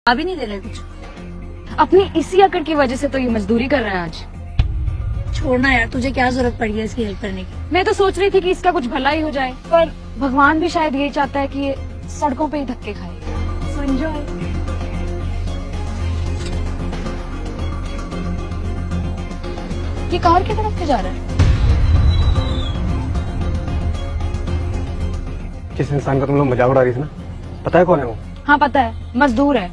अभी नहीं दे रहे कुछ। अपनी इसी अकड़ की वजह से तो ये मजदूरी कर रहा है आज। छोड़ना यार, तुझे क्या जरूरत पड़ी है इसकी हेल्प करने की। मैं तो सोच रही थी कि इसका कुछ भला ही हो जाए, पर भगवान भी शायद यही चाहता है कि ये सड़कों पे ही धक्के खाए। So enjoy. ये कार की तरफ जा रहा है। जिस इंसान का तुम लोग मजाक उड़ा रही थी ना, पता है कौन है वो? हाँ पता है, मजदूर है।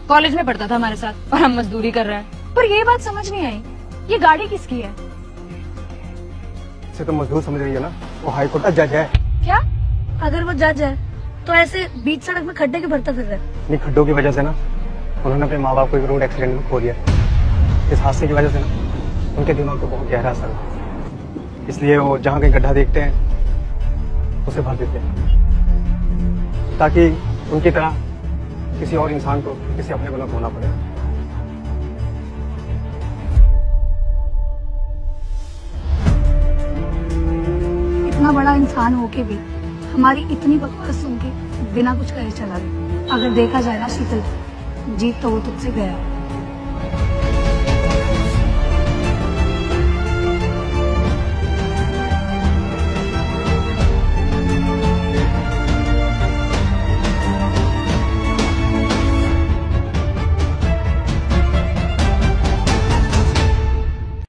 कॉलेज में पढ़ता था हमारे साथ और हम मजदूरी कर रहे हैं। पर ये बात समझ नहीं आई, ये गाड़ी किसकी है? इसे तो मजदूर समझ रही है ना, वो हाई कोर्ट का जज है। क्या? अगर वो जज है तो ऐसे बीच सड़क में खड्डे के भरता फिर रहा है। इन खड्डों की वजह से ना उन्होंने अपने माँ बाप को एक रोड एक्सीडेंट में खो दिया। इस हादसे की वजह से ना उनके दिमाग को बहुत गहरा असर हुआ, इसलिए वो जहाँ कहीं गड्ढा देखते हैं उसे भर देते हैं, ताकि उनकी तरह किसी और इंसान को किसी अपने को न खोना पड़े। इतना बड़ा इंसान होके भी हमारी इतनी बकवास सुन के बिना कुछ कहे चला गया। अगर देखा जाए ना शीतल, जीत तो वो तुझसे गया।